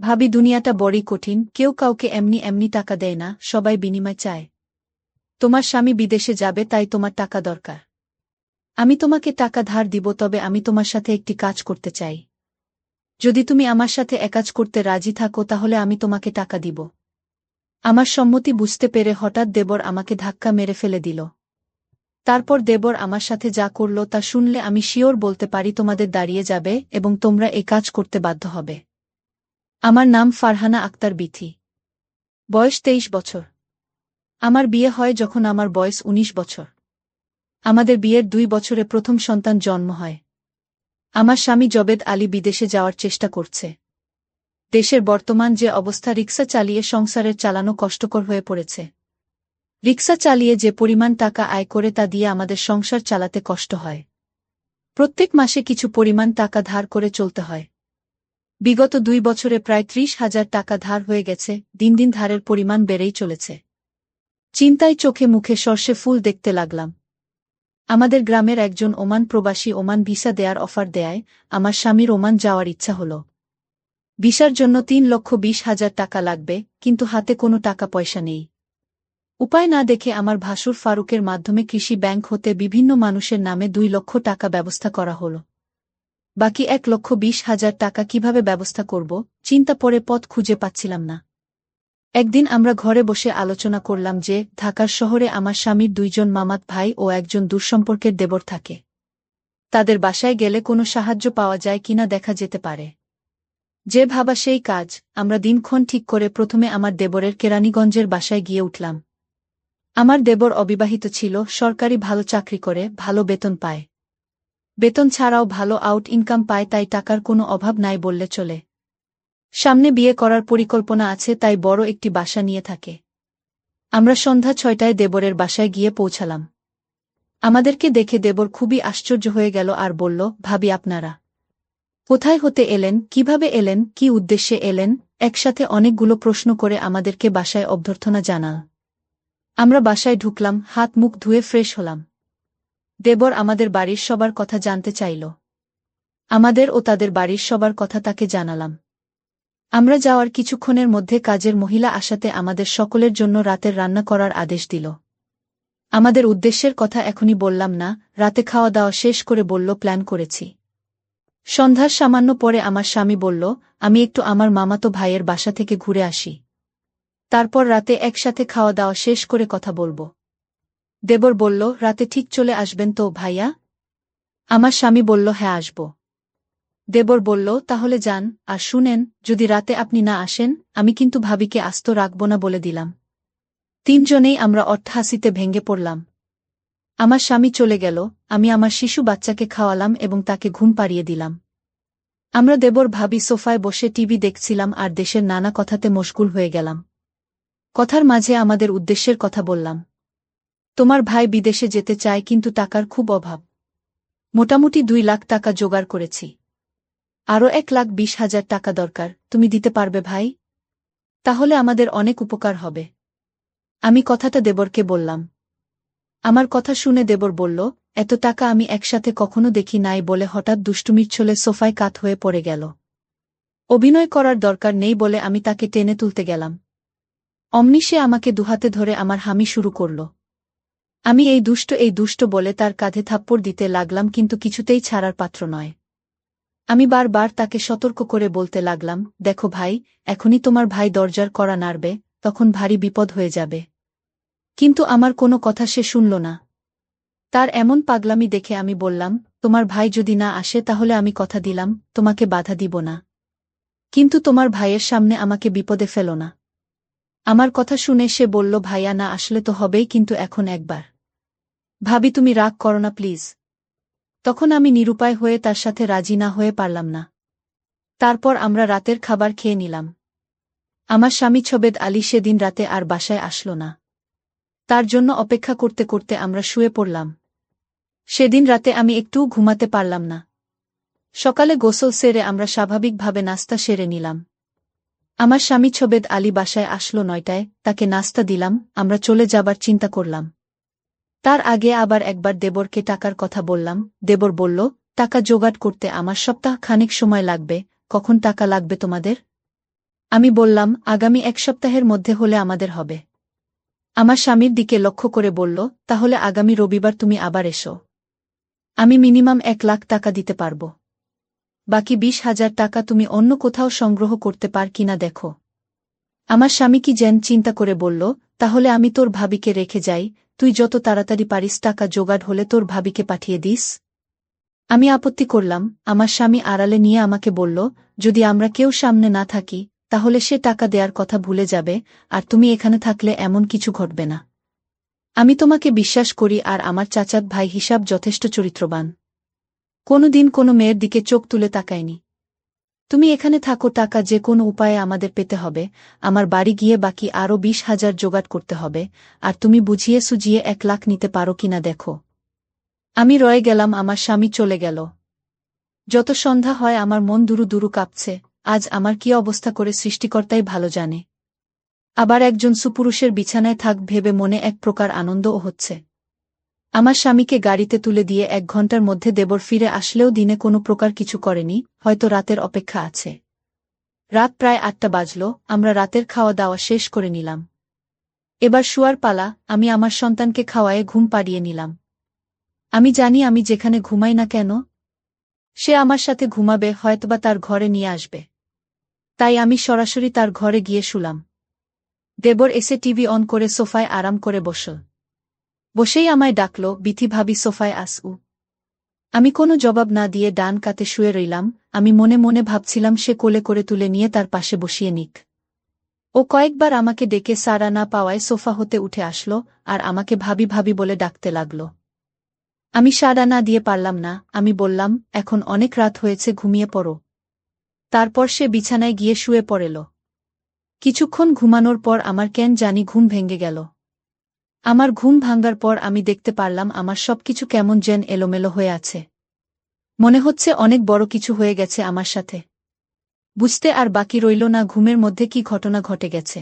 ভাবি দুনিয়াটা বড়ই কঠিন, কেউ কাউকে এমনি এমনি টাকা দেয় না, সবাই বিনিময় চায়। তোমার স্বামী বিদেশে যাবে তাই তোমার টাকা দরকার। আমি তোমাকে টাকা ধার দিব, তবে আমি তোমার সাথে একটি কাজ করতে চাই। যদি তুমি আমার সাথে কাজ করতে রাজি থাকো তাহলে আমি তোমাকে টাকা দিব। আমার সম্মতি বুঝতে পেরে হঠাৎ দেবর আমাকে ধাক্কা মেরে ফেলে দিল। তারপর দেবর আমার সাথে যা করল তা শুনলে আমি শিওর বলতে পারি তোমাদের দাঁড়িয়ে যাবে এবং তোমরা কাজ করতে বাধ্য হবে। আমার নাম ফারহানা আক্তার বিথি। বয়স 23 বছর। আমার বিয়ে হয় যখন আমার বয়স 19 বছর। আমাদের বিয়ের 2 বছরে প্রথম সন্তান জন্ম হয়। আমার স্বামী জবেদ আলী বিদেশে যাওয়ার চেষ্টা করছে। দেশের বর্তমান যে অবস্থা, রিকশা চালিয়ে সংসারের চালানো কষ্টকর হয়ে পড়েছে। রিকশা চালিয়ে যে পরিমাণ টাকা আয় করে তা দিয়ে আমাদের সংসার চালাতে কষ্ট হয়। প্রত্যেক মাসে কিছু পরিমাণ টাকা ধার করে চলতে হয়। বিগত 2 বছরে প্রায় 30,000 টাকা ধার হয়ে গেছে, দিন দিন ধারের পরিমাণ বেড়েই চলেছে। চিন্তায় চোখে মুখে সর্ষে ফুল দেখতে লাগলাম। আমাদের গ্রামের একজন ওমান প্রবাসী ওমান ভিসা দেয়ার অফার দেয়। আমার স্বামীর ওমান যাওয়ার ইচ্ছা হল। ভিসার জন্য 3,20,000 টাকা লাগবে, কিন্তু হাতে কোনো টাকা পয়সা নেই। উপায় না দেখে আমার ভাসুর ফারুকের মাধ্যমে কৃষি ব্যাংক হতে বিভিন্ন মানুষের নামে 2 লক্ষ টাকা ব্যবস্থা করা হল। বাকি 1,20,000 টাকা কিভাবে ব্যবস্থা করব, চিন্তা পড়ে পথ খুঁজে পাচ্ছিলাম না। একদিন আমরা ঘরে বসে আলোচনা করলাম যে ঢাকার শহরে আমার স্বামীর 2 জন মামাত ভাই ও একজন দূরসম্পর্কের দেবর থাকে। তাদের বাসায় গেলে কোনো সাহায্য পাওয়া যায় কিনা দেখা যেতে পারে। যে ভাবা সেই কাজ। আমরা দিনক্ষণ ঠিক করে প্রথমে আমার দেবরের কেরানীগঞ্জের বাসায় গিয়ে উঠলাম। আমার দেবর অবিবাহিত ছিল, সরকারি ভালো চাকরি করে, ভালো বেতন পায়। বেতন ছাড়াও ভালো আউট ইনকাম পায়, তাই টাকার কোনো অভাব নাই বললে চলে। সামনে বিয়ে করার পরিকল্পনা আছে, তাই বড় একটি বাসা নিয়ে থাকে। আমরা সন্ধ্যা 6টায় দেবরের বাসায় গিয়ে পৌঁছালাম। আমাদেরকে দেখে দেবর খুবই আশ্চর্য হয়ে গেল আর বলল, ভাবি আপনারা কোথায় হতে এলেন, কিভাবে এলেন, কি উদ্দেশ্যে এলেন? একসাথে অনেকগুলো প্রশ্ন করে আমাদেরকে বাসায় অভ্যর্থনা জানাল। আমরা বাসায় ঢুকলাম, হাত মুখ ধুয়ে ফ্রেশ হলাম। দেবর আমাদের বাড়ির সবার কথা জানতে চাইল। আমাদের ও তাদের বাড়ির সবার কথা তাকে জানালাম। আমরা যাওয়ার কিছুক্ষণের মধ্যে কাজের মহিলা আসাতে আমাদের সকলের জন্য রাতের রান্না করার আদেশ দিল। আমাদের উদ্দেশ্যের কথা এখনই বললাম না, রাতে খাওয়া দাওয়া শেষ করে বলল প্ল্যান করেছি। সন্ধ্যার সামান্য পরে আমার স্বামী বলল, আমি একটু আমার মামাতো ভাইয়ের বাসা থেকে ঘুরে আসি। তারপর রাতে একসাথে খাওয়া দাওয়া শেষ করে কথা বলব। দেবর বলল, রাতে ঠিক চলে আসবেন তো ভাইয়া? আমার স্বামী বলল, হ্যাঁ আসব। দেবর বলল, তাহলে যান, আর শুনেন, যদি রাতে আপনি না আসেন, আমি কিন্তু ভাবিকে আস্ত রাখব না বলে দিলাম। 3 জনেই আমরা অট্টহাসিতে ভেঙে পড়লাম। আমার স্বামী চলে গেল, আমি আমার শিশু বাচ্চাকে খাওয়ালাম এবং তাকে ঘুম পাড়িয়ে দিলাম। আমরা দেবর ভাবি সোফায় বসে টিভি দেখছিলাম আর দেশের নানা কথাতে মশগুল হয়ে গেলাম। কথার মাঝে আমাদের উদ্দেশ্যের কথা বললাম। তোমার ভাই বিদেশে যেতে চায়, কিন্তু টাকার খুব অভাব। মোটামুটি 2 লাখ টাকা জোগাড় করেছি। আরও 1,20,000 টাকা দরকার, তুমি দিতে পারবে ভাই? তাহলে আমাদের অনেক উপকার হবে। আমি কথাটা দেবরকে বললাম। আমার কথা শুনে দেবর বলল, এত টাকা আমি একসাথে কখনো দেখি নাই বলে হঠাৎ দুষ্টুমির ছলে সোফায় কাত হয়ে পড়ে গেল। অভিনয় করার দরকার নেই বলে আমি তাকে টেনে তুলতে গেলাম। অমনি সে আমাকে দুহাতে ধরে আমার হামি শুরু করল। আমি এই দুষ্ট বলে তার কাঁধে থাপ্পড় দিতে লাগলাম, কিন্তু কিছুতেই ছাড়ার পাত্র নয়। আমি বারবার তাকে সতর্ক করে বলতে লাগলাম, দেখো ভাই, এখনই তোমার ভাই দরজার কড়া নাড়বে, তখন ভারী বিপদ হয়ে যাবে। কিন্তু আমার কোনো কথা সে শুনল না। তার এমন পাগলামি দেখে আমি বললাম, তোমার ভাই যদি না আসে তাহলে আমি কথা দিলাম, তোমাকে বাধা দিব না। কিন্তু তোমার ভাইয়ের সামনে আমাকে বিপদে ফেলো না। আমার কথা শুনে সে বলল, ভাইয়া না আসলে তো হবেই, কিন্তু এখন একবার। ভাবি তুমি রাগ করো না প্লিজ। তখন আমি নিরুপায় হয়ে তার সাথে রাজি না হয়ে পারলাম না। তারপর আমরা রাতের খাবার খেয়ে নিলাম। আমার স্বামী জবেদ আলী সেদিন রাতে আর বাসায় আসলো না। তার জন্য অপেক্ষা করতে করতে আমরা শুয়ে পড়লাম। সেদিন রাতে আমি একটুও ঘুমাতে পারলাম না। সকালে গোসল সেরে আমরা স্বাভাবিকভাবে নাস্তা সেরে নিলাম। আমার স্বামী জবেদ আলী বাসায় আসলো 9টায়, তাকে নাস্তা দিলাম, আমরা চলে যাবার চিন্তা করলাম। তার আগে আবার একবার দেবরকে টাকার কথা বললাম। দেবর বলল, টাকা জোগাড় করতে আমার সপ্তাহ খানেক সময় লাগবে, কখন টাকা লাগবে তোমাদের? আমি বললাম, আগামী 1 সপ্তাহের মধ্যে হলে আমাদের হবে। আমার স্বামীর দিকে লক্ষ্য করে বলল, তাহলে আগামী রবিবার তুমি আবার এসো। আমি মিনিমাম 1 লাখ টাকা দিতে পারব। বাকি 20,000 টাকা তুমি অন্য কোথাও সংগ্রহ করতে পার কিনা দেখো। আমার স্বামী কি যেন চিন্তা করে বলল, তাহলে আমি তোর ভাবিকে রেখে যাই, তুই যত তাড়াতাড়ি পারিস টাকা জোগাড় হলে তোর ভাবিকে পাঠিয়ে দিস। আমি আপত্তি করলাম। আমার স্বামী আড়ালে নিয়ে আমাকে বলল, যদি আমরা কেউ সামনে না থাকি, তাহলে সে টাকা দেয়ার কথা ভুলে যাবে, আর তুমি এখানে থাকলে এমন কিছু ঘটবে না। আমি তোমাকে বিশ্বাস করি, আর আমার চাচাত ভাই হিসাব যথেষ্ট চরিত্রবান। কোনোদিন কোনো মেয়ের দিকে চোখ তুলে তাকায়নি। তুমি এখানে থাকো, টাকা যে কোনো উপায়ে আমাদের পেতে হবে, আমার বাড়ি গিয়ে বাকি আরও 20,000 জোগাড় করতে হবে, আর তুমি বুঝিয়ে সুজিয়ে 1 লাখ নিতে পারো কিনা দেখো। আমি রয়ে গেলাম, আমার স্বামী চলে গেল। যত সন্ধ্যা হয় আমার মন দুরু দুরু কাঁপছে, আজ আমার কি অবস্থা করে সৃষ্টিকর্তাই ভালো জানে। আবার একজন সুপুরুষের বিছানায় থাক ভেবে মনে এক প্রকার আনন্দও হচ্ছে। আমার স্বামীকে গাড়িতে তুলে দিয়ে 1 ঘন্টার মধ্যে দেবর ফিরে আসলেও দিনে কোনো প্রকার কিছু করেনি, হয়তো রাতের অপেক্ষা আছে। রাত প্রায় 8টা বাজল, আমরা রাতের খাওয়া দাওয়া শেষ করে নিলাম। এবার শুয়ার পালা। আমি আমার সন্তানকে খাওয়ায়ে ঘুম পাড়িয়ে নিলাম। আমি জানি আমি যেখানে ঘুমাই না কেন, সে আমার সাথে ঘুমাবে, হয়তোবা তার ঘরে নিয়ে আসবে। তাই আমি সরাসরি তার ঘরে গিয়ে শুলাম। দেবর এসে টিভি অন করে সোফায় আরাম করে বসল। বসেই আমায় ডাকল, বিথি ভাবি সোফায় আসু। আমি কোনো জবাব না দিয়ে ডান কাতে শুয়ে রইলাম। আমি মনে মনে ভাবছিলাম সে কোলে করে তুলে নিয়ে তার পাশে বসিয়ে নিক। ও কয়েকবার আমাকে ডেকে সাড়া না পাওয়ায় সোফা হতে উঠে আসলো, আর আমাকে ভাবি ভাবি বলে ডাকতে লাগল। আমি সাড়া না দিয়ে পারলাম না। আমি বললাম, এখন অনেক রাত হয়েছে, ঘুমিয়ে পড়ো। তারপর সে বিছানায় গিয়ে শুয়ে পড়েল। কিছুক্ষণ ঘুমানোর পর আমার কেন জানি ঘুম ভেঙে গেল। আমার ঘুম ভাঙার পর আমি দেখতে পারলাম আমার সবকিছু কেমন যেন এলোমেলো হয়ে আছে। মনে হচ্ছে অনেক বড় কিছু হয়ে গেছে আমার সাথে। বুঝতে আর বাকি রইল না ঘুমের মধ্যে কি ঘটনা ঘটে গেছে।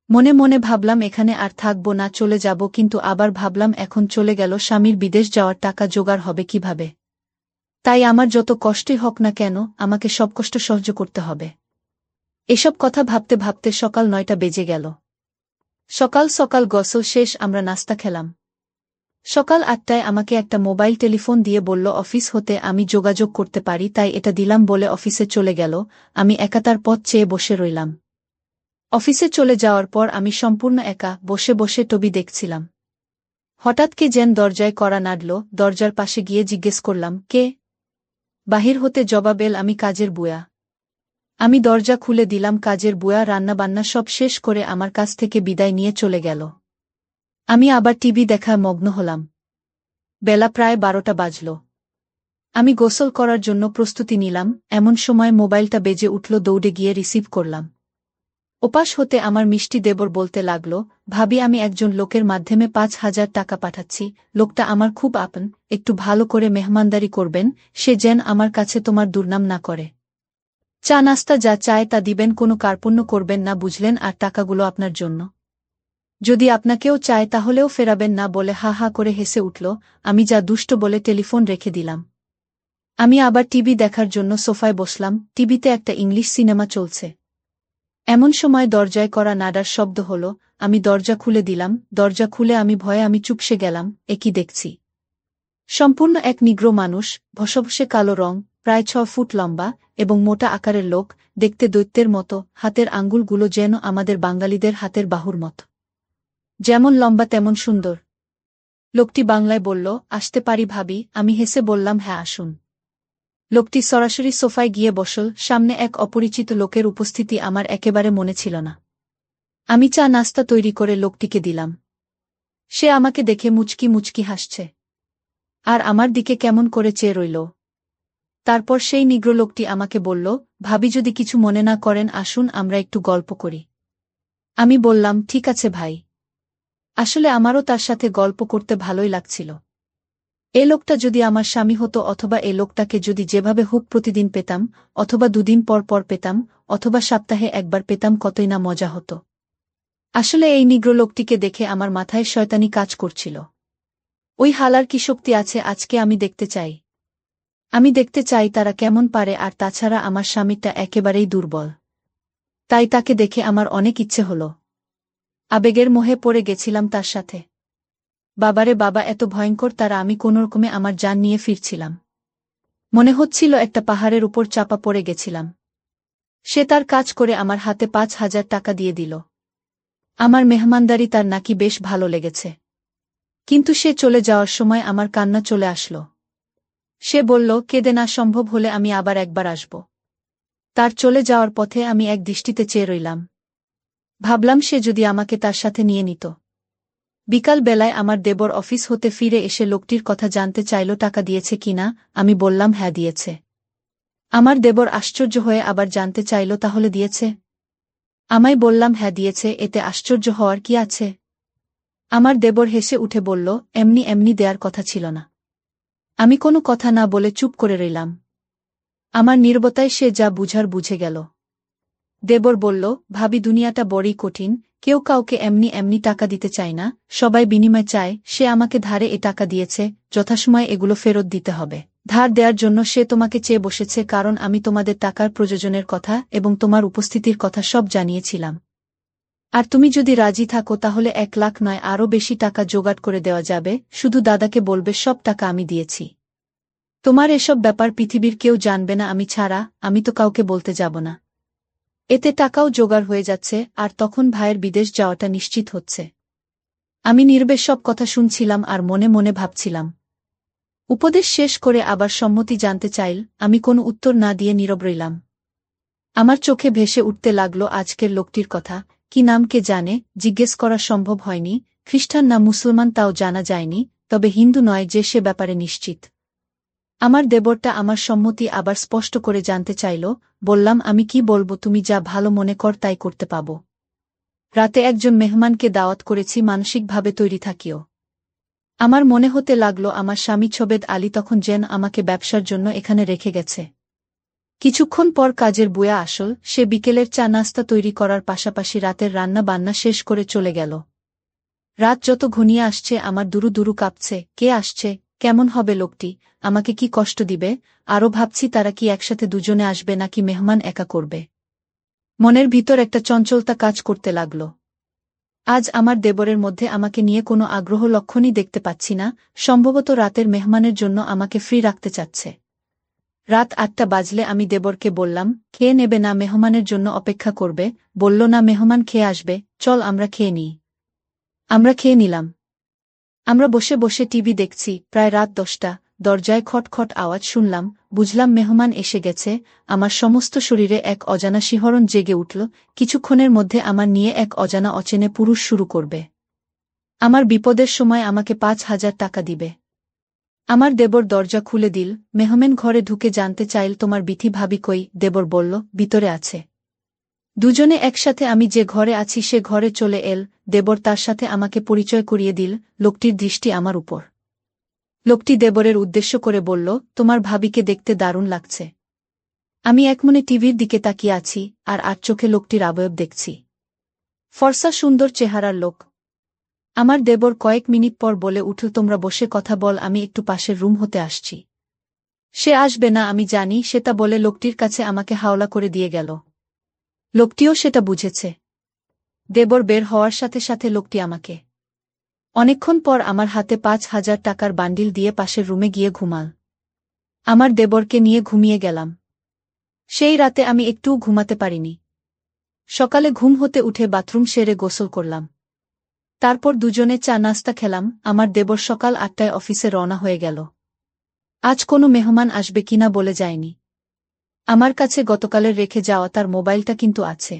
মনে মনে ভাবলাম এখানে আর থাকব না, চলে যাব, কিন্তু আবার ভাবলাম এখন চলে গেল স্বামীর বিদেশ যাওয়ার টাকা জোগাড় হবে কিভাবে। তাই আমার যত কষ্টই হোক না কেন, আমাকে সব কষ্ট সহ্য করতে হবে। এসব কথা ভাবতে ভাবতে সকাল 9টা বেজে গেল। সকাল সকাল গোসল শেষ, আমরা নাস্তা খেলাম। সকাল 8টায় আমাকে একটা মোবাইল টেলিফোন দিয়ে বলল অফিস হতে আমি যোগাযোগ করতে পারি, তাই এটা দিলাম বলে অফিসে চলে গেল। আমি একা তার পথ চেয়ে বসে রইলাম। অফিসে চলে যাওয়ার পর আমি সম্পূর্ণ একা বসে বসে টবি দেখছিলাম। হঠাৎ কে যেন দরজায় কড়া নাড়ল। দরজার পাশে গিয়ে জিজ্ঞেস করলাম, কে? বাহির হতে জবাব এল, আমি কাজের বুয়া। আমি দরজা খুলে দিলাম। কাজের বুয়া রান্নাবান্না সব শেষ করে আমার কাছ থেকে বিদায় নিয়ে চলে গেল। আমি আবার টিভি দেখায় মগ্ন হলাম। বেলা প্রায় 12টা বাজল। আমি গোসল করার জন্য প্রস্তুতি নিলাম, এমন সময় মোবাইলটা বেজে উঠল। দৌড়ে গিয়ে রিসিভ করলাম। ওপাশ হতে আমার মিষ্টি দেবর বলতে লাগল, ভাবি আমি একজন লোকের মাধ্যমে 5,000 টাকা পাঠাচ্ছি, লোকটা আমার খুব আপন, একটু ভালো করে মেহমানদারি করবেন, সে যেন আমার কাছে তোমার দুর্নাম না করে। চা নাস্তা যা চায় তা দিবেন, কোনো কার্পণ্য করবেন না, বুঝলেন, আর টাকাগুলো আপনার জন্য। যদি আপনাকেও চায় তাহলেও ফেরাবেন না, বলে হা হা করে হেসে উঠল। আমি যা দুষ্ট বলে টেলিফোন রেখে দিলাম। আমি আবার টিভি দেখার জন্য সোফায় বসলাম। টিভিতে একটা ইংলিশ সিনেমা চলছে। এমন সময় দরজায় কড়া নাড়ার শব্দ হল। আমি দরজা খুলে দিলাম। দরজা খুলে আমি ভয়ে চুপসে গেলাম। এ কি দেখছি! সম্পূর্ণ এক নিগ্রো মানুষ, ভসভসে কালো রং, প্রায় 6 ফুট লম্বা এবং মোটা আকারের লোক, দেখতে দৈত্যের মতো, হাতের আঙ্গুলগুলো যেন আমাদের বাঙালিদের হাতের বাহুর মতো। যেমন লম্বা তেমন সুন্দর। লোকটি বাংলায় বলল, আসতে পারি ভাবি? আমি হেসে বললাম, হ্যাঁ আসুন। লোকটি সরাসরি সোফায় গিয়ে বসল। সামনে এক অপরিচিত লোকের উপস্থিতি আমার একেবারে মনে ছিল না। আমি চা নাস্তা তৈরি করে লোকটিকে দিলাম। সে আমাকে দেখে মুচকি মুচকি হাসছে, আর আমার দিকে কেমন করে চেয়ে রইল। তারপর সেই নিগ্রো লোকটি আমাকে বলল, ভাবি যদি কিছু মনে না করেন আসুন আমরা একটু গল্প করি। আমি বললাম, ঠিক আছে ভাই। আসলে আমারও তার সাথে গল্প করতে ভালোই লাগছিল। এ লোকটা যদি আমার স্বামী হতো, অথবা এ লোকটাকে যদি যেভাবে হোক প্রতিদিন পেতাম, অথবা 2 দিন পর পর পেতাম, অথবা সপ্তাহে একবার পেতাম, কতই না মজা হতো। আসলে এই নিগ্রো লোকটিকে দেখে আমার মাথায় শয়তানি কাজ করছিল। ওই হালার কি শক্তি আছে আজকে আমি দেখতে চাই। আমি দেখতে চাই তারা কেমন পারে, আর তাছাড়া আমার স্বামীটা একেবারেই দুর্বল। তাই তাকে দেখে আমার অনেক ইচ্ছে হল। আবেগের মোহে পড়ে গেছিলাম তার সাথে। বাবারে বাবা, এত ভয়ঙ্কর তারা! আমি কোনোরকমে আমার জান নিয়ে ফিরছিলাম। মনে হচ্ছিল একটা পাহাড়ের উপর চাপা পড়ে গেছিলাম। সে তার কাজ করে আমার হাতে ৫,০০০ টাকা দিয়ে দিল। আমার মেহমানদারি তার নাকি বেশ ভালো লেগেছে। কিন্তু সে চলে যাওয়ার সময় আমার কান্না চলে আসলো। সে বলল, কেঁদে না, সম্ভব হলে আমি আবার একবার আসব। তার চলে যাওয়ার পথে আমি এক দৃষ্টিতে চেয়ে রইলাম। ভাবলাম সে যদি আমাকে তার সাথে নিয়ে নিত। বিকাল বেলায় আমার দেবর অফিস হতে ফিরে এসে লোকটির কথা জানতে চাইল টাকা দিয়েছে কিনা। আমি বললাম হ্যাঁ দিয়েছে। আমার দেবর আশ্চর্য হয়ে আবার জানতে চাইল তাহলে দিয়েছে? আমায় বললাম হ্যাঁ দিয়েছে, এতে আশ্চর্য হওয়ার কি আছে? আমার দেবর হেসে উঠে বলল, এমনি এমনি দেয়ার কথা ছিল না। আমি কোনো কথা না বলে চুপ করে রইলাম। আমার নীরবতায় সে যা বুঝার বুঝে গেল। দেবর বলল, ভাবি, দুনিয়াটা বড়ই কঠিন। কেউ কাউকে এমনি এমনি টাকা দিতে চায় না, সবাই বিনিময় চায়। সে আমাকে ধারে এ টাকা দিয়েছে, যথাসময়ে এগুলো ফেরত দিতে হবে। ধার দেওয়ার জন্য সে তোমাকে চেয়ে বসেছে, কারণ আমি তোমাদের টাকার প্রয়োজনের কথা এবং তোমার উপস্থিতির কথা সব জানিয়েছিলাম। আর তুমি যদি রাজি থাকো তাহলে ১,০০,০০০ নয় আরও বেশি টাকা জোগাড় করে দেওয়া যাবে। শুধু দাদাকে বলবে সব টাকা আমি দিয়েছি। তোমার এসব ব্যাপার পৃথিবীর কেউ জানবে না আমি ছাড়া। আমি তো কাউকে বলতে যাব না। এতে টাকাও জোগাড় হয়ে যাচ্ছে, আর তখন ভাইয়ের বিদেশ যাওয়াটা নিশ্চিত হচ্ছে। আমি নীরবে সব কথা শুনছিলাম আর মনে মনে ভাবছিলাম। উপদেশ শেষ করে আবার সম্মতি জানতে চাইল। আমি কোনো উত্তর না দিয়ে নীরব রইলাম। আমার চোখে ভেসে উঠতে লাগলো আজকের লোকটির কথা। কি নাম কে জানে, জিজ্ঞেস করা সম্ভব হয়নি। খ্রিস্টান না মুসলমান তাও জানা যায়নি, তবে হিন্দু নয় যে সে ব্যাপারে নিশ্চিত। আমার দেবরটা আমার সম্মতি আবার স্পষ্ট করে জানতে চাইল। বললাম, আমি কি বলবো, তুমি যা ভালো মনে কর তাই করতে পাবো। রাতে একজন মেহমানকে দাওয়াত করেছি, মানসিকভাবে তৈরি থাকিও। আমার মনে হতে লাগলো আমার স্বামী ছবেদ আলী তখন যেন আমাকে ব্যবসার জন্য এখানে রেখে গেছে। কিছুক্ষণ পর কাজের বুয়া আসল। সে বিকেলের চা নাস্তা তৈরি করার পাশাপাশি রাতের রান্না বান্না শেষ করে চলে গেল। রাত যত ঘনিয়ে আসছে আমার দুরু দুরু কাঁপছে। কে আসছে? কেমন হবে লোকটি? আমাকে কি কষ্ট দিবে? আরও ভাবছি তারা কি একসাথে দুজনে আসবে নাকি মেহমান একা করবে। মনের ভিতর একটা চঞ্চলতা কাজ করতে লাগল। আজ আমার দেবরের মধ্যে আমাকে নিয়ে কোনো আগ্রহ লক্ষণই দেখতে পাচ্ছি না। সম্ভবত রাতের মেহমানের জন্য আমাকে ফ্রি রাখতে চাচ্ছে। রাত ৮টা বাজলে আমি দেবরকে বললাম, খেয়ে নেবে না মেহমানের জন্য অপেক্ষা করবে? বলল, না, মেহমান খেয়ে আসবে, চল আমরা খেয়ে নিই। আমরা খেয়ে নিলাম। আমরা বসে বসে টিভি দেখছি। প্রায় রাত ১০টা। দরজায় খটখট আওয়াজ শুনলাম। বুঝলাম মেহমান এসে গেছে। আমার সমস্ত শরীরে এক অজানা শিহরণ জেগে উঠল। কিছুক্ষণের মধ্যে আমার নিয়ে এক অজানা অচেনে পুরুষ শুরু করবে। আমার বিপদের সময় আমাকে ৫,০০০ টাকা দিবে। আমার দেবর দরজা খুলে দিল। মেহমান ঘরে ঢুকে জানতে চাইল, তোমার বিথি ভাবি কই? দেবর বলল, ভিতরে আছে। দুজনে একসাথে আমি যে ঘরে আছি সে ঘরে চলে এল। দেবর তার সাথে আমাকে পরিচয় করিয়ে দিল। লোকটির দৃষ্টি আমার উপর। লোকটি দেবরের উদ্দেশ্য করে বলল, তোমার ভাবিকে দেখতে দারুণ লাগছে। আমি একমনে টিভির দিকে তাকিয়ে আছি আর চোখে লোকটির অবয়ব দেখছি। ফর্সা সুন্দর চেহারার লোক। আমার দেবর কয়েক মিনিট পর বলে উঠল, তোমরা বসে কথা বল, আমি একটু পাশের রুম হতে আসছি। সে আসবে না আমি জানি, সেটা বলে লোকটির কাছে আমাকে হাওলা করে দিয়ে গেল। লোকটিও সেটা বুঝেছে। দেবর বের হওয়ার সাথে সাথে লোকটি আমাকে অনেকক্ষণ পর আমার হাতে ৫,০০০ টাকার বান্ডিল দিয়ে পাশের রুমে গিয়ে ঘুমাল। আমার দেবরকে নিয়ে ঘুমিয়ে গেলাম। সেই রাতে আমি একটুও ঘুমাতে পারিনি। সকালে ঘুম হতে উঠে বাথরুম সেরে গোসল করলাম। তারপর দুজনে চা নাস্তা খেলাম। আমার দেবর সকাল ৮টায় অফিসে রওনা হয়ে গেল। আজ কোনো মেহমান আসবে কিনা বলে যায়নি। আমার কাছে গতকালের রেখে যাওয়া তার মোবাইলটা কিন্তু আছে।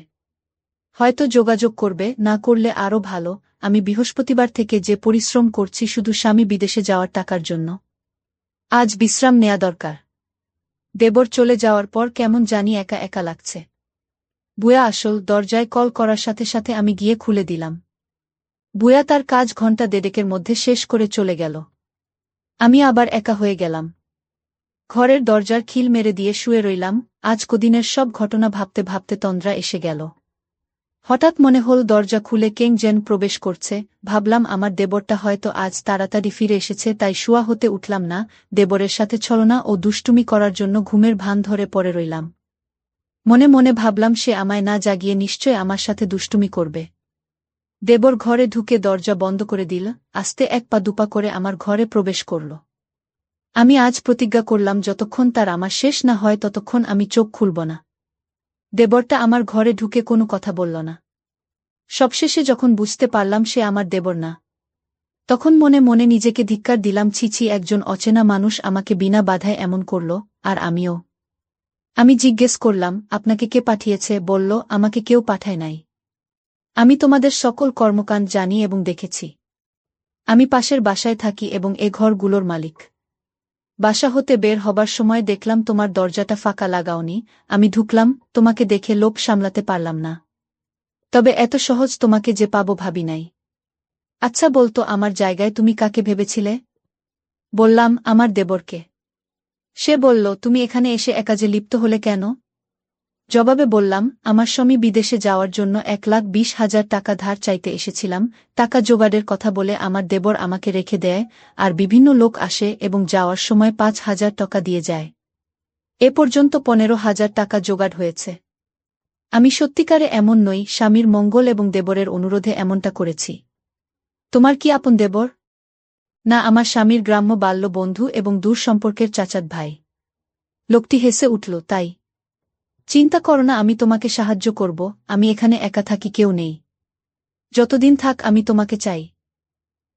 হয়তো যোগাযোগ করবে, না করলে আরও ভালো। আমি বৃহস্পতিবার থেকে যে পরিশ্রম করছি শুধু স্বামী বিদেশে যাওয়ার টাকার জন্য। আজ বিশ্রাম নেয়া দরকার। দেবর চলে যাওয়ার পর কেমন জানি একা একা লাগছে। বুয়া আসল। দরজায় কল করার সাথে সাথে আমি গিয়ে খুলে দিলাম। বুয়া তার কাজ ঘণ্টা দেড়েকের মধ্যে শেষ করে চলে গেল। আমি আবার একা হয়ে গেলাম। ঘরের দরজার খিল মেরে দিয়ে শুয়ে রইলাম। আজ কদিনের সব ঘটনা ভাবতে ভাবতে তন্দ্রা এসে গেল। হঠাৎ মনে হল দরজা খুলে কেং যেন প্রবেশ করছে। ভাবলাম আমার দেবরটা হয়তো আজ তাড়াতাড়ি ফিরে এসেছে, তাই শুয়া হতে উঠলাম না। দেবরের সাথে ছলনা ও দুষ্টুমি করার জন্য ঘুমের ভান ধরে পড়ে রইলাম। মনে মনে ভাবলাম সে আমায় না জাগিয়ে নিশ্চয় আমার সাথে দুষ্টুমি করবে। দেবর ঘরে ঢুকে দরজা বন্ধ করে দিল, আস্তে এক পা দুপা করে আমার ঘরে প্রবেশ করল। আমি আজ প্রতিজ্ঞা করলাম যতক্ষণ তার আমার শেষ না হয় ততক্ষণ আমি চোখ খুলব না। দেবরটা আমার ঘরে ঢুকে কোনো কথা বলল না। সবশেষে যখন বুঝতে পারলাম সে আমার দেবর না, তখন মনে মনে নিজেকে ধিক্কার দিলাম, ছিছি, একজন অচেনা মানুষ আমাকে বিনা বাধায় এমন করল, আর আমিও। আমি জিজ্ঞেস করলাম, আপনাকে কে পাঠিয়েছে? বলল, আমাকে কেউ পাঠায় নাই। আমি তোমাদের সকল কর্মকাণ্ড জানি এবং দেখেছি। আমি পাশের বাসায় থাকি এবং এ ঘরগুলোর মালিক। বাসা হতে বের হবার সময় দেখলাম তোমার দরজাটা ফাঁকা লাগাওনি। আমি ঢুকলাম, তোমাকে দেখে লোভ সামলাতে পারলাম না। তবে এত সহজ তোমাকে যে পাবো ভাবি নাই। আচ্ছা বলতো, আমার জায়গায় তুমি কাকে ভেবেছিলে? বললাম, আমার দেবরকে। সে বলল, তুমি এখানে এসে একাজে লিপ্ত হলে কেন? জবাবে বললাম, আমার স্বামী বিদেশে যাওয়ার জন্য 1,20,000 টাকা ধার চাইতে এসেছিলাম। টাকা জোগাড়ের কথা বলে আমার দেবর আমাকে রেখে দেয়, আর বিভিন্ন লোক আসে এবং যাওয়ার সময় 5,000 টাকা দিয়ে যায়। এ পর্যন্ত 15,000 টাকা জোগাড় হয়েছে। আমি সত্যিকারে এমন নই, স্বামীর মঙ্গল এবং দেবরের অনুরোধে এমনটা করেছি। তোমার কি আপন দেবর? না, আমার স্বামীর গ্রাম্য বাল্য বন্ধু এবং দূর সম্পর্কের চাচাত ভাই। লোকটি হেসে উঠল, তাই? চিন্তা করো না, আমি তোমাকে সাহায্য করব। আমি এখানে একা থাকি, কেউ নেই। যতদিন থাক আমি তোমাকে চাই।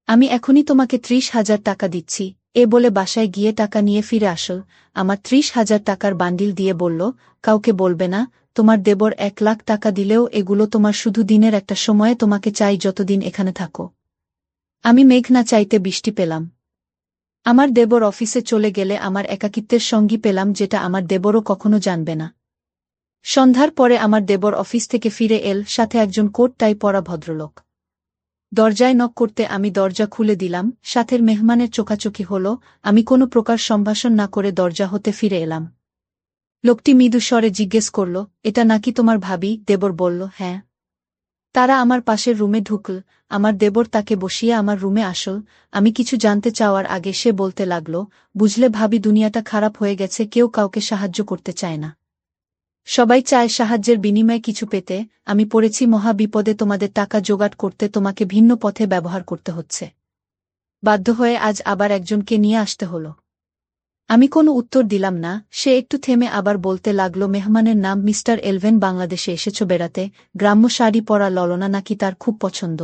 আমি এখনই তোমাকে 30,000 টাকা দিচ্ছি। এ বলে বাসায় গিয়ে টাকা নিয়ে ফিরে আসল, আমার 30,000 টাকার বান্ডিল দিয়ে বলল, কাউকে বলবে না। তোমার দেবর 1,00,000 টাকা দিলেও এগুলো তোমার, শুধু দিনের একটা সময়ে তোমাকে চাই, যতদিন এখানে থাকো। আমি মেঘ না চাইতে বৃষ্টি পেলাম। আমার দেবর অফিসে চলে গেলে আমার একাকিত্বের সঙ্গী পেলাম, যেটা আমার দেবরও কখনো জানবে না। সন্ধ্যার পরে আমার দেবর অফিস থেকে ফিরে এল, সাথে একজন কোট টাই পরা ভদ্রলোক। দরজায় নক করতে আমি দরজা খুলে দিলাম। সাথের মেহমানের চোখাচোখি হল। আমি কোনো প্রকার সম্ভাষণ না করে দরজা হতে ফিরে এলাম। লোকটি মৃদু স্বরে জিজ্ঞেস করল, এটা নাকি তোমার ভাবি? দেবর বলল, হ্যাঁ। তারা আমার পাশের রুমে ঢুকল। আমার দেবর তাকে বসিয়ে আমার রুমে আসল। আমি কিছু জানতে চাওয়ার আগে সে বলতে লাগল, বুঝলে ভাবি, দুনিয়াটা খারাপ হয়ে গেছে, কেউ কাউকে সাহায্য করতে চায় না। সবাই চায় সাহায্যের বিনিময়ে কিছু পেতে। আমি পড়েছি মহা বিপদে, তোমাদের টাকা জোগাড় করতে তোমাকে ভিন্ন পথে ব্যবহার করতে হচ্ছে। বাধ্য হয়ে আজ আবার একজনকে নিয়ে আসতে হল। আমি কোনো উত্তর দিলাম না। সে একটু থেমে আবার বলতে লাগল, মেহমানের নাম মিস্টার এলভেন, বাংলাদেশে এসেছ বেড়াতে। গ্রাম্য শাড়ি পরা ললনা নাকি তার খুব পছন্দ।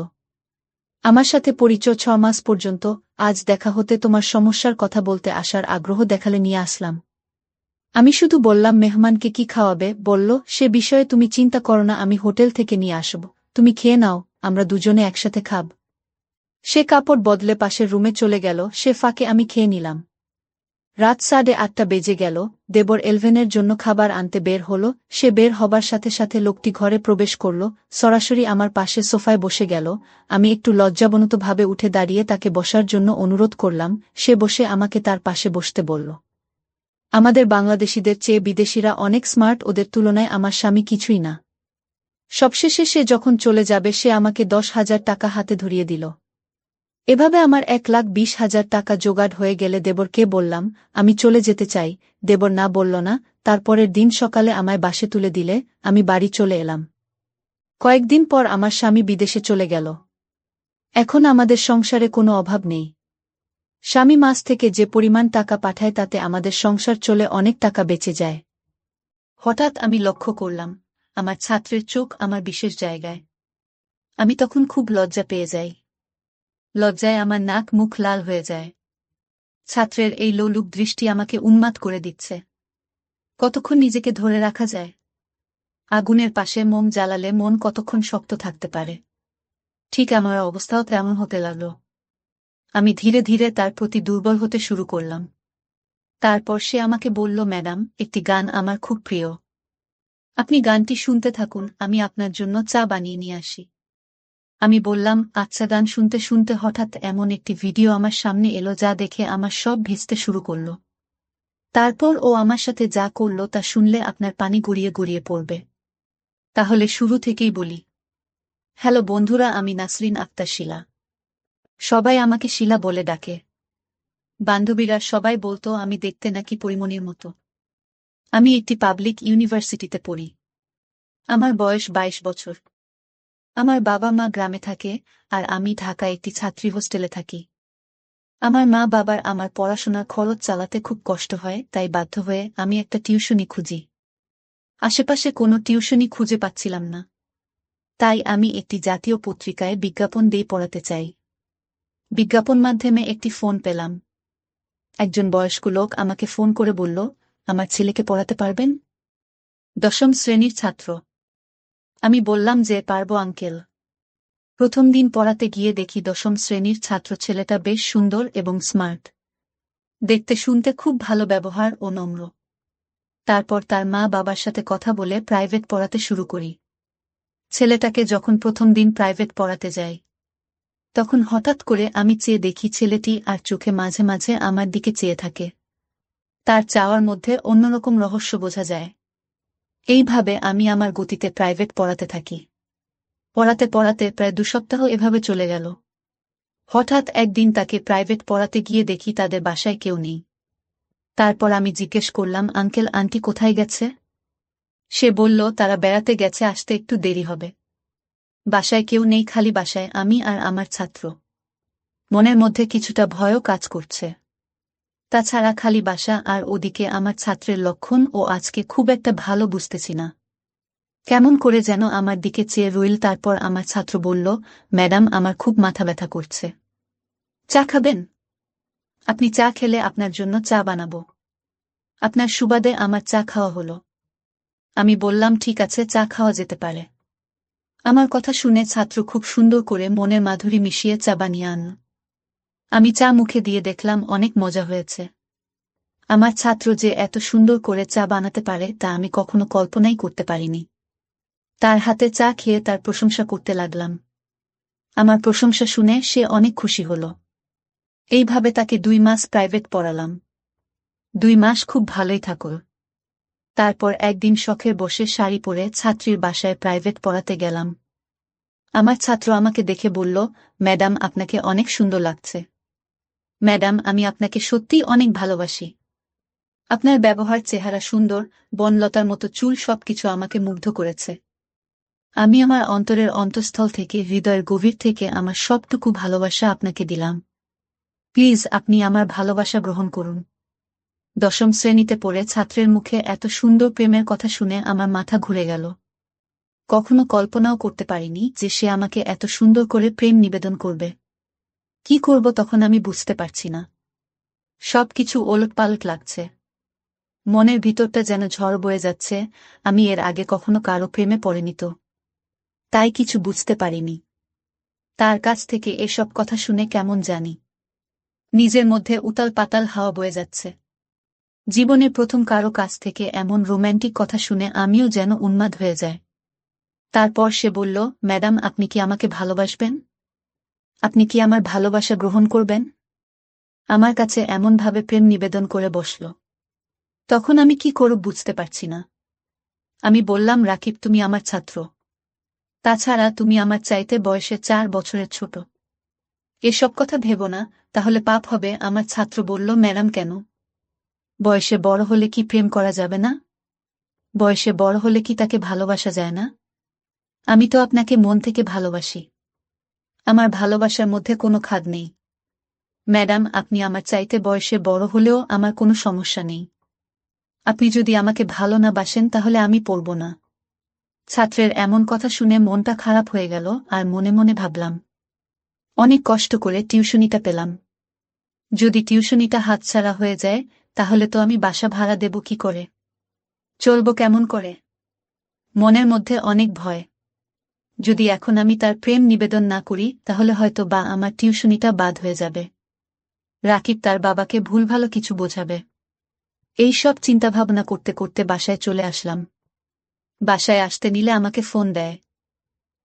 আমার সাথে পরিচয় 6 মাস পর্যন্ত। আজ দেখা হতে তোমার সমস্যার কথা বলতে আসার আগ্রহ দেখালে নিয়ে আসলাম। আমি শুধু বললাম, মেহমানকে কি খাওয়াবে? বলল, সে বিষয়ে তুমি চিন্তা করো না, আমি হোটেল থেকে নিয়ে আসব। তুমি খেয়ে নাও, আমরা দুজনে একসাথে খাব। সে কাপড় বদলে পাশের রুমে চলে গেল। সে ফাঁকে আমি খেয়ে নিলাম। রাত 8:30 বেজে গেল। দেবর এলভেনের জন্য খাবার আনতে বের হল। সে বের হবার সাথে সাথে লোকটি ঘরে প্রবেশ করল, সরাসরি আমার পাশে সোফায় বসে গেল। আমি একটু লজ্জাবনতভাবে উঠে দাঁড়িয়ে তাকে বসার জন্য অনুরোধ করলাম। সে বসে আমাকে তার পাশে বসতে বলল। আমাদের বাংলাদেশিদের চেয়ে বিদেশিরা অনেক স্মার্ট, ওদের তুলনায় আমার স্বামী কিছুই না। সবশেষে সে যখন চলে যাবে, সে আমাকে 10,000 টাকা হাতে ধরিয়ে দিল। এভাবে আমার 1,20,000 টাকা জোগাড় হয়ে গেলে দেবরকে বললাম, আমি চলে যেতে চাই। দেবর না বলল না। তারপরের দিন সকালে আমায় বাসে তুলে দিলে আমি বাড়ি চলে এলাম। কয়েকদিন পর আমার স্বামী বিদেশে চলে গেল। এখন আমাদের সংসারে কোনো অভাব নেই। স্বামী মাস থেকে যে পরিমাণ টাকা পাঠায় তাতে আমাদের সংসার চলে, অনেক টাকা বেঁচে যায়। হঠাৎ আমি লক্ষ্য করলাম, আমার ছাত্রের চোখ আমার বিশেষ জায়গায়। আমি তখন খুব লজ্জা পেয়ে যাই। লজ্জায় আমার নাক মুখ লাল হয়ে যায়। ছাত্রের এই লোলুপ দৃষ্টি আমাকে উন্মাদ করে দিচ্ছে। কতক্ষণ নিজেকে ধরে রাখা যায়? আগুনের পাশে মোম জ্বালালে মন কতক্ষণ শক্ত থাকতে পারে? ঠিক আমার অবস্থাও তেমন হতে লাগল। আমি ধীরে ধীরে তার প্রতি দুর্বল হতে শুরু করলাম। তারপর সে আমাকে বলল, ম্যাডাম, একটি গান আমার খুব প্রিয়। আপনি গানটি শুনতে থাকুন, আমি আপনার জন্য চা বানিয়ে নিয়ে আসি। আমি বললাম, আচ্ছা। গান শুনতে শুনতে হঠাৎ এমন একটি ভিডিও আমার সামনে এলো যা দেখে আমার সব ভিজতে শুরু করল। তারপর ও আমার সাথে যা করল তা শুনলে আপনার পানি গড়িয়ে গড়িয়ে পড়বে। তাহলে শুরু থেকেই বলি। হ্যালো বন্ধুরা, আমি নাসরিন আক্তার শিলা। সবাই আমাকে শিলা বলে ডাকে। বান্ধবীরা সবাই বলতো আমি দেখতে নাকি পরিমণির মতো। আমি একটি পাবলিক ইউনিভার্সিটিতে পড়ি। আমার বয়স ২২ বছর। আমার বাবা মা গ্রামে থাকে, আর আমি ঢাকায় একটি ছাত্রী হোস্টেলে থাকি। আমার মা বাবার আমার পড়াশোনার খরচ চালাতে খুব কষ্ট হয়, তাই বাধ্য হয়ে আমি একটা টিউশনি খুঁজি। আশেপাশে কোনো টিউশনি খুঁজে পাচ্ছিলাম না। তাই আমি একটি জাতীয় পত্রিকায় বিজ্ঞাপন দিয়ে পড়াতে চাই। বিজ্ঞাপন মাধ্যমে একটি ফোন পেলাম। একজন বয়স্ক লোক আমাকে ফোন করে বলল, আমার ছেলেকে পড়াতে পারবেন? ১০ম শ্রেণীর ছাত্র। আমি বললাম যে পারব আঙ্কেল। প্রথম দিন পড়াতে গিয়ে দেখি ১০ম শ্রেণীর ছাত্র ছেলেটা বেশ সুন্দর এবং স্মার্ট। দেখতে শুনতে খুব ভালো ব্যবহার ও নম্র। তারপর তার মা বাবার সাথে কথা বলে প্রাইভেট পড়াতে শুরু করি। ছেলেটাকে যখন প্রথম দিন প্রাইভেট পড়াতে যাই, তখন হঠাৎ করে আমি চেয়ে দেখি ছেলেটি আর চোখে মাঝে মাঝে আমার দিকে চেয়ে থাকে। তার চাওয়ার মধ্যে অন্যরকম রহস্য বোঝা যায়। এইভাবে আমি আমার গতিতে প্রাইভেট পড়াতে থাকি। পড়াতে পড়াতে প্রায় ২ সপ্তাহ এভাবে চলে গেল। হঠাৎ একদিন তাকে প্রাইভেট পড়াতে গিয়ে দেখি তাদের বাসায় কেউ নেই। তারপর আমি জিজ্ঞেস করলাম, আঙ্কেল আন্টি কোথায় গেছে? সে বলল, তারা বেড়াতে গেছে, আসতে একটু দেরি হবে। বাসায় কেউ নেই, খালি বাসায় আমি আর আমার ছাত্র। মনের মধ্যে কিছুটা ভয়ও কাজ করছে। তাছাড়া খালি বাসা আর ওদিকে আমার ছাত্রের লক্ষণ ও আজকে খুব একটা ভালো বুঝতেছি না। কেমন করে যেন আমার দিকে চেয়ে রইল। তারপর আমার ছাত্র বলল, ম্যাডাম আমার খুব মাথা ব্যথা করছে। চা খাবেন? আপনি চা খেলে আপনার জন্য চা বানাবো। আপনার সুবাদে আমার চা খাওয়া হলো। আমি বললাম, ঠিক আছে, চা খাওয়া যেতে পারে। আমার কথা শুনে ছাত্র খুব সুন্দর করে মনের মাধুরী মিশিয়ে চা বানিয়ে আনল। আমি চা মুখে দিয়ে দেখলাম অনেক মজা হয়েছে। আমার ছাত্র যে এত সুন্দর করে চা বানাতে পারে তা আমি কখনো কল্পনাই করতে পারিনি। তার হাতে চা খেয়ে তার প্রশংসা করতে লাগলাম। আমার প্রশংসা শুনে সে অনেক খুশি হল। এইভাবে তাকে ২ মাস প্রাইভেট পড়ালাম। ২ মাস খুব ভালোই থাকল। তারপর একদিন শখের বসে শাড়ি পরে ছাত্রীর বাসায় প্রাইভেট পড়াতে গেলাম। আমার ছাত্র আমাকে দেখে বলল, ম্যাডাম আপনাকে অনেক সুন্দর লাগছে। ম্যাডাম আমি আপনাকে সত্যিই অনেক ভালোবাসি। আপনার ব্যবহার, চেহারা সুন্দর, বনলতার মতো চুল, সবকিছু আমাকে মুগ্ধ করেছে। আমি আমার অন্তরের অন্তঃস্থল থেকে, হৃদয়ের গভীর থেকে আমার সবটুকু ভালোবাসা আপনাকে দিলাম। প্লিজ আপনি আমার ভালোবাসা গ্রহণ করুন। ১০ম শ্রেণীতে পড়ে ছাত্রের মুখে এত সুন্দর প্রেমের কথা শুনে আমার মাথা ঘুরে গেল। কখনো কল্পনাও করতে পারিনি যে সে আমাকে এত সুন্দর করে প্রেম নিবেদন করবে। কি করব তখন আমি বুঝতে পারছি না। সবকিছু ওলটপালট লাগছে। মনের ভিতরটা যেন ঝড় বয়ে যাচ্ছে। আমি এর আগে কখনো কারো প্রেমে পড়িনি তো, তাই কিছু বুঝতে পারিনি। তার কাছ থেকে এসব কথা শুনে কেমন জানি নিজের মধ্যে উতাল পাতাল হাওয়া বয়ে যাচ্ছে। জীবনে প্রথম কারো কাছ থেকে এমন রোম্যান্টিক কথা শুনে আমিও যেন উন্মাদ হয়ে যায়। তারপর সে বলল, ম্যাডাম আপনি কি আমাকে ভালোবাসবেন? আপনি কি আমার ভালোবাসা গ্রহণ করবেন? আমার কাছে এমনভাবে প্রেম নিবেদন করে বসল। তখন আমি কি করব বুঝতে পারছি না। আমি বললাম, রাকিব তুমি আমার ছাত্র। তাছাড়া তুমি আমার চাইতে বয়সে ৪ বছরের ছোট। এসব কথা ভেবো না, তাহলে পাপ হবে। আমার ছাত্র বলল, ম্যাডাম কেন? বয়সে বড় হলে কি প্রেম করা যাবে না? বয়সে বড় হলে কি তাকে ভালোবাসা যায় না? আমি তো আপনাকে মন থেকে ভালোবাসি। আমার ভালোবাসার মধ্যে কোনো খাদ নেই। ম্যাডাম আপনি আমার চাইতে বয়সে বড় হলেও আমার কোনো সমস্যা নেই। আপনি যদি আমাকে ভালো না বাসেন তাহলে আমি পড়ব না। ছাত্রের এমন কথা শুনে মনটা খারাপ হয়ে গেল, আর মনে মনে ভাবলাম, অনেক কষ্ট করে টিউশনিটা পেলাম। যদি টিউশনিটা হাতছাড়া হয়ে যায় তাহলে তো আমি বাসা ভাড়া দেব কি করে? চলব কেমন করে? মনের মধ্যে অনেক ভয়। যদি এখন আমি তার প্রেম নিবেদন না করি তাহলে হয়তো বা আমার টিউশনিটা বাদ হয়ে যাবে। রাকিব তার বাবাকে ভুলভালো কিছু বোঝাবে। এই সব চিন্তাভাবনা করতে করতে বাসায় চলে আসলাম। বাসায় আসতে নিলে আমাকে ফোন দেয়।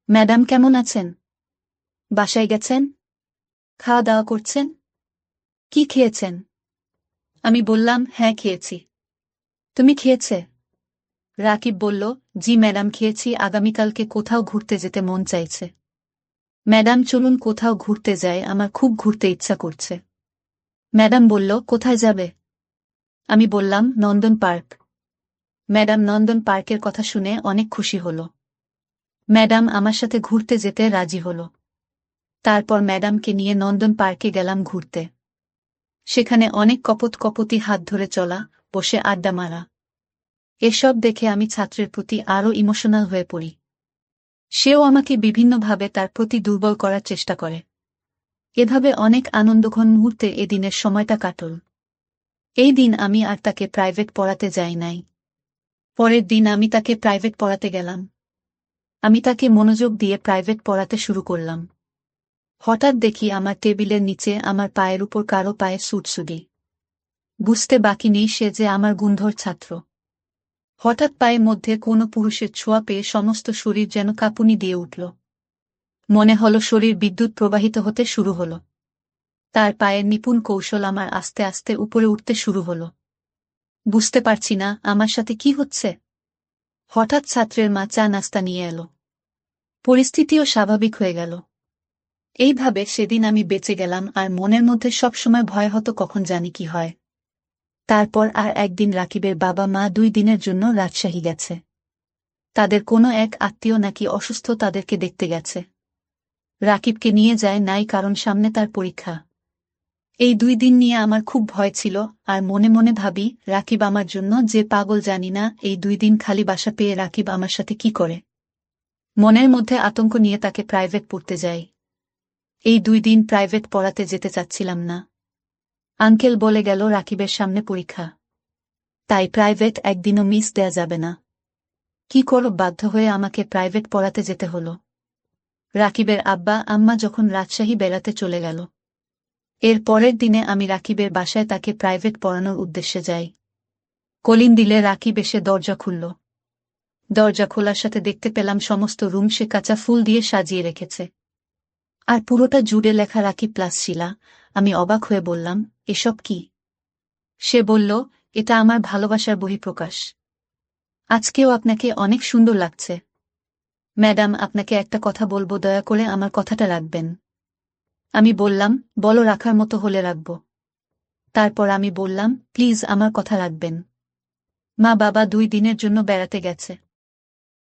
ম্যাডাম কেমন আছেন? বাসায় গেছেন? খাওয়া দাওয়া করছেন? কি খেয়েছেন? আমি বললাম, হ্যাঁ খেয়েছি। তুমি খেয়েছে? রাকিব বলল, জি ম্যাডাম খেয়েছি। আগামীকালকে কোথাও ঘুরতে যেতে মন চাইছে। ম্যাডাম চলুন কোথাও ঘুরতে যাই, আমার খুব ঘুরতে ইচ্ছা করছে। ম্যাডাম বলল, কোথায় যাবে? আমি বললাম, নন্দন পার্ক। ম্যাডাম নন্দন পার্কের কথা শুনে অনেক খুশি হল। ম্যাডাম আমার সাথে ঘুরতে যেতে রাজি হল। তারপর ম্যাডামকে নিয়ে নন্দন পার্কে গেলাম ঘুরতে। সেখানে অনেক কপতি হাত ধরে চলা, বসে আড্ডা মারা। এসব দেখে আমি ছাত্রের প্রতি আরও ইমোশনাল হয়ে পড়ি। সেও আমাকে বিভিন্নভাবে তার প্রতি দুর্বল করার চেষ্টা করে। এভাবে অনেক আনন্দঘন মুহূর্তে এদিনের সময়টা কাটল। এই দিন আমি আর তাকে প্রাইভেট পড়াতে যাই নাই। পরের দিন আমি তাকে প্রাইভেট পড়াতে গেলাম। আমি তাকে মনোযোগ দিয়ে প্রাইভেট পড়াতে শুরু করলাম। হঠাৎ দেখি আমার টেবিলের নিচে আমার পায়ের উপর কারো পায়ে সুটসুটি। বুঝতে বাকি নেই সে যে আমার গুণধর ছাত্র। হঠাৎ পায়ের মধ্যে কোনো পুরুষের ছোঁয়া পেয়ে সমস্ত শরীর যেন কাঁপুনি দিয়ে উঠল। মনে হলো শরীর বিদ্যুৎ প্রবাহিত হতে শুরু হলো। তার পায়ের নিপুণ কৌশল আমার আস্তে আস্তে উপরে উঠতে শুরু হলো। বুঝতে পারছি না আমার সাথে কি হচ্ছে। হঠাৎ ছাত্রের মা চা নাস্তা নিয়ে এলো। পরিস্থিতিও স্বাভাবিক হয়ে গেল। এইভাবে সেদিন আমি বেঁচে গেলাম, আর মনের মধ্যে সবসময় ভয় হতো কখন জানি কি হয়। তারপর আর একদিন রাকিবের বাবা মা 2 দিনের জন্য রাজশাহী গেছে। তাদের কোনো এক আত্মীয় নাকি অসুস্থ, তাদেরকে দেখতে গেছে। রাকিবকে নিয়ে যায় নাই, কারণ সামনে তার পরীক্ষা। এই 2 দিন নিয়ে আমার খুব ভয় ছিল, আর মনে মনে ভাবি রাকিব আমার জন্য যে পাগল জানি না, এই 2 দিন খালি বাসা পেয়ে রাকিব আমার সাথে কি করে। মনের মধ্যে আতঙ্ক নিয়ে তাকে প্রাইভেট পড়তে যাই। এই 2 দিন প্রাইভেট পড়াতে যেতে চাচ্ছিলাম না। আঙ্কেল বলে গেল রাকিবের সামনে পরীক্ষা, তাই প্রাইভেট একদিনও মিস দেয়া যাবে না। কি করব, বাধ্য হয়ে আমাকে প্রাইভেট পড়াতে যেতে হলো। রাকিবের আব্বা আম্মা যখন রাজশাহী বেড়াতে চলে গেল, এর পরের দিনে আমি রাকিবের বাসায় তাকে প্রাইভেট পড়ানোর উদ্দেশ্যে যাই। কলিং দিলে রাকিব এসে দরজা খুলল। দরজা খোলার সাথে দেখতে পেলাম সমস্ত রুম সে কাঁচা ফুল দিয়ে সাজিয়ে রেখেছে, আর পুরোটা জুড়ে লেখা রাকিব প্লাস শিলা। আমি অবাক হয়ে বললাম, এসব কি? সে বলল, এটা আমার ভালোবাসার বহিঃপ্রকাশ। আজকেও আপনাকে অনেক সুন্দর লাগছে। ম্যাডাম, আপনাকে একটা কথা বলবো, দয়া করে আমার কথাটা রাখবেন। আমি বললাম, বলো, রাখার মতো হলে রাখব। তারপর আমি বললাম, প্লিজ আমার কথা রাখবেন। মা বাবা 2 দিনের জন্য বেড়াতে গেছে।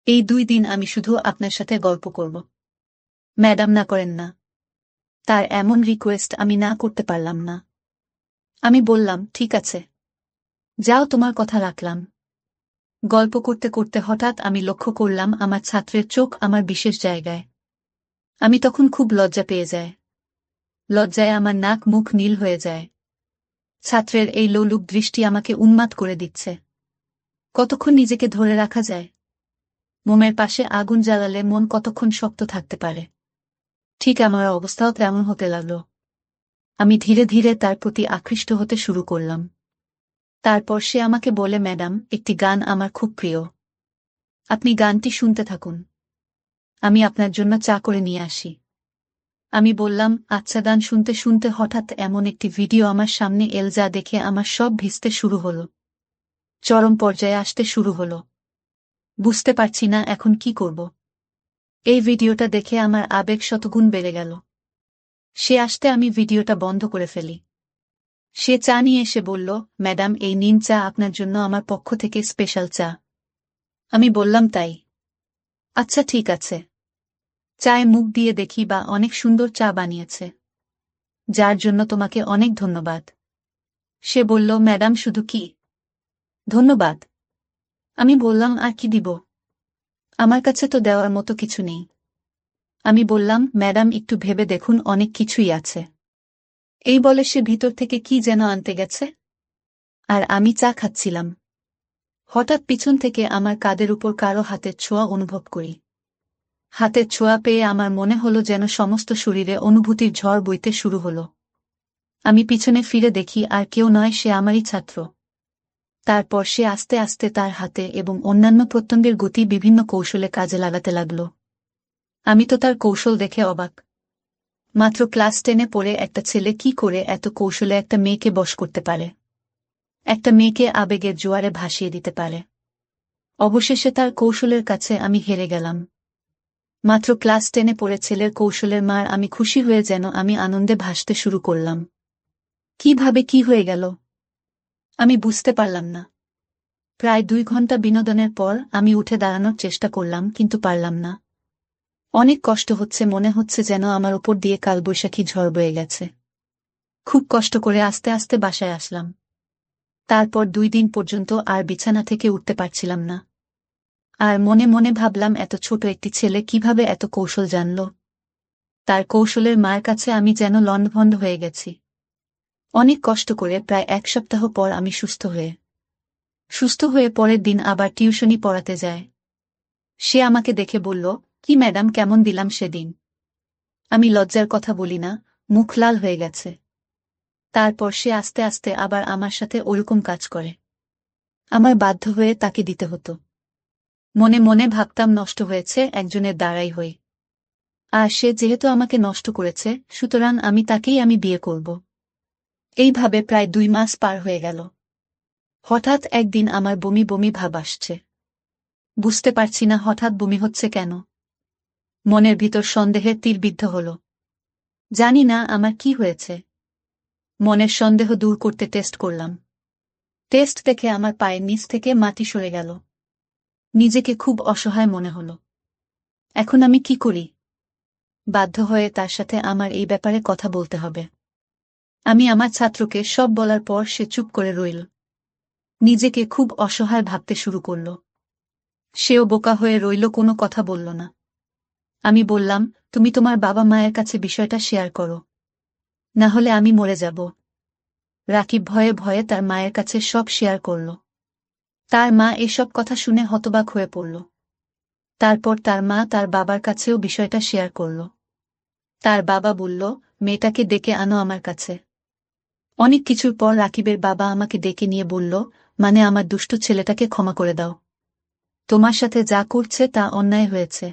এই 2 দিন আমি শুধু আপনার সাথে গল্প করব। ম্যাডাম না করেন না। তার এমন রিকোয়েস্ট আমি না করতে পারলাম না। আমি বললাম, ঠিক আছে, যাও, তোমার কথা রাখলাম। গল্প করতে করতে হঠাৎ আমি লক্ষ্য করলাম আমার ছাত্রের চোখ আমার বিশেষ জায়গায়। আমি তখন খুব লজ্জা পেয়ে যাই। লজ্জায় আমার নাক মুখ নীল হয়ে যায়। ছাত্রের এই লোলুপ দৃষ্টি আমাকে উন্মাদ করে দিচ্ছে। কতক্ষণ নিজেকে ধরে রাখা যায়? মোমের পাশে আগুন জ্বালালে মন কতক্ষণ শক্ত থাকতে পারে? ঠিক আমার অবস্থাও তেমন হতে লাগল। আমি ধীরে ধীরে তার প্রতি আকৃষ্ট হতে শুরু করলাম। তারপর সে আমাকে বলে, ম্যাডাম, একটি গান আমার খুব প্রিয়। আপনি গানটি শুনতে থাকুন, আমি আপনার জন্য চা করে নিয়ে আসি। আমি বললাম, আচ্ছা। গান শুনতে শুনতে হঠাৎ এমন একটি ভিডিও আমার সামনে এল, যা দেখে আমার সব ভিজতে শুরু হল, চরম পর্যায়ে আসতে শুরু হল। বুঝতে পারছি না এখন কি করব। এই ভিডিওটা দেখে আমার আবেগ শতগুণ বেড়ে গেল। সে আসতে আমি ভিডিওটা বন্ধ করে ফেলি। সে চা নিয়ে এসে বলল, ম্যাডাম, এই নিন চা, আপনার জন্য আমার পক্ষ থেকে স্পেশাল চা। আমি বললাম, তাই? আচ্ছা, ঠিক আছে। চায়ে মুখ দিয়ে দেখি, বা অনেক সুন্দর চা বানিয়েছে, যার জন্য তোমাকে অনেক ধন্যবাদ। সে বলল, ম্যাডাম, শুধু কি ধন্যবাদ? আমি বললাম, আর কি দিব? আমার কাছে তো দেওয়ার মতো কিছু নেই। আমি বললাম, ম্যাডাম, একটু ভেবে দেখুন, অনেক কিছুই আছে। এই বলে সে ভিতর থেকে কি যেন আনতে গেছে, আর আমি চা খাচ্ছিলাম। হঠাৎ পিছন থেকে আমার কাঁধের উপর কারো হাতের ছোঁয়া অনুভব করি। হাতের ছোঁয়া পেয়ে আমার মনে হলো যেন সমস্ত শরীরে অনুভূতির ঝড় বইতে শুরু হলো। আমি পিছনে ফিরে দেখি, আর কেউ নয়, সে আমারই ছাত্র। তারপর সে আস্তে আস্তে তার হাতে এবং অন্যান্য প্রত্যঙ্গের গতি বিভিন্ন কৌশলে কাজে লাগাতে লাগল। আমি তো তার কৌশল দেখে অবাক। মাত্র ক্লাস 10-এ পড়ে একটা ছেলে কি করে এত কৌশলে একটা মেয়েকে বশ করতে পারে, একটা মেয়েকে আবেগের জোয়ারে ভাসিয়ে দিতে পারে? অবশেষে তার কৌশলের কাছে আমি হেরে গেলাম। মাত্র ক্লাস 10-এ পড়ে ছেলের কৌশলের মার আমি খুশি হয়ে যেন আমি আনন্দে ভাসতে শুরু করলাম। কিভাবে কি হয়ে গেল আমি বুঝতে পারলাম না। প্রায় 2 ঘন্টা বিনোদনের পর আমি উঠে দাঁড়ানোর চেষ্টা করলাম, কিন্তু পারলাম না। অনেক কষ্ট হচ্ছে, মনে হচ্ছে যেন আমার উপর দিয়ে কালবৈশাখী ঝড় বয়ে গেছে। খুব কষ্ট করে আস্তে আস্তে বাসায় আসলাম। তারপর 2 দিন পর্যন্ত আর বিছানা থেকে উঠতে পারছিলাম না। আর মনে মনে ভাবলাম, এত ছোট একটি ছেলে কিভাবে এত কৌশল জানল। তার কৌশলের মায়ের কাছে আমি যেন লণ্ডভণ্ড হয়ে গেছি। অনেক কষ্ট করে প্রায় 1 সপ্তাহ পর আমি সুস্থ হয়ে পরের দিন আবার টিউশনি পড়াতে যায়। সে আমাকে দেখে বলল, কি ম্যাডাম, কেমন দিলাম সেদিন? আমি লজ্জার কথা বলি না, মুখ লাল হয়ে গেছে। তারপর সে আস্তে আস্তে আবার আমার সাথে ওরকম কাজ করে। আমার বাধ্য হয়ে তাকে দিতে হতো। মনে মনে ভাবতাম, নষ্ট হয়েছে একজনের দ্বারাই হই। আর সে যেহেতু আমাকে নষ্ট করেছে, সুতরাং আমি বিয়ে করব। এইভাবে প্রায় 2 মাস পার হয়ে গেল। হঠাৎ একদিন আমার বমি বমি ভাব আসছে। বুঝতে পারছি না হঠাৎ বমি হচ্ছে কেন। মনের ভিতর সন্দেহের তীর বিদ্ধ হল। জানি না আমার কি হয়েছে। মনের সন্দেহ দূর করতে টেস্ট করলাম। টেস্ট দেখে আমার পায়ের নিচ থেকে মাটি সরে গেল। নিজেকে খুব অসহায় মনে হল। এখন আমি কি করি? বাধ্য হয়ে তার সাথে আমার এই ব্যাপারে কথা বলতে হবে। আমি আমার ছাত্রকে সব বলার পর সে চুপ করে রইল। নিজেকে খুব অসহায় ভাবতে শুরু করল। সেও বোকা হয়ে রইল, কোনো কথা বলল না। আমি বললাম, তুমি তোমার বাবা মায়ের কাছে বিষয়টা শেয়ার করো, না হলে আমি মরে যাব। রাকিব ভয়ে ভয়ে তার মায়ের কাছে সব শেয়ার করল। তার মা এসব কথা শুনে হতবাক হয়ে পড়ল। তারপর তার মা তার বাবার কাছেও বিষয়টা শেয়ার করল। তার বাবা বলল, মেয়েটাকে ডেকে আনো আমার কাছে। অনেক কিছুর পর রাকিবের বাবা আমাকে ডেকে নিয়ে বলল, মানে আমার দুষ্টু ছেলেটাকে ক্ষমা করে দাও। তোমার সাথে যা করছে তা অন্যায় হয়েছে।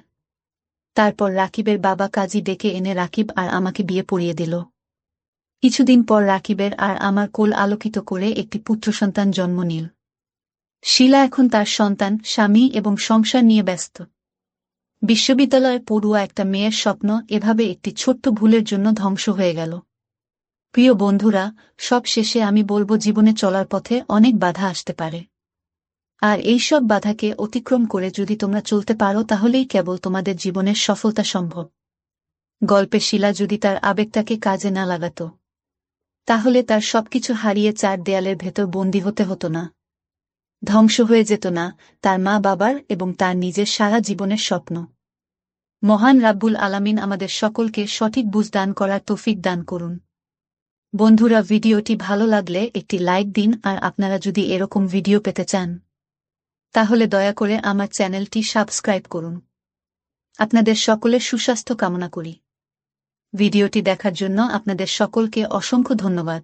তারপর রাকিবের বাবা কাজী ডেকে এনে রাকিব আর আমাকে বিয়ে পড়িয়ে দিল। কিছুদিন পর রাকিবের আর আমার কোল আলোকিত করে একটি পুত্রসন্তান জন্ম নিল। শিলা এখন তার সন্তান, স্বামী এবং সংসার নিয়ে ব্যস্ত। বিশ্ববিদ্যালয়ে পড়ুয়া একটা মেয়ের স্বপ্ন এভাবে একটি ছোট্ট ভুলের জন্য ধ্বংস হয়ে গেল। প্রিয় বন্ধুরা, সব শেষে আমি বলবো, জীবনে চলার পথে অনেক বাধা আসতে পারে। আর এই সব বাধাকে অতিক্রম করে যদি তোমরা চলতে পারো, তাহলেই কেবল তোমাদের জীবনের সফলতা সম্ভব। গল্পে শিলা যদি তার আবেগটাকে কাজে না লাগাতো, তাহলে তার সবকিছু হারিয়ে 4 দেয়ালের ভেতর বন্দী হতে হতো না। ধ্বংস হয়ে যেত না তার মা বাবার এবং তার নিজের সারা জীবনের স্বপ্ন। মহান রাব্বুল আলামিন আমাদের সকলকে সঠিক বুঝ দান করার তৌফিক দান করুন। বন্ধুরা, ভিডিওটি ভালো লাগলে একটি লাইক দিন, আর আপনারা যদি এরকম ভিডিও পেতে চান, তাহলে দয়া করে আমার চ্যানেলটি সাবস্ক্রাইব করুন। আপনাদের সকলের সুস্বাস্থ্য কামনা করি। ভিডিওটি দেখার জন্য আপনাদের সকলকে অসংখ্য ধন্যবাদ।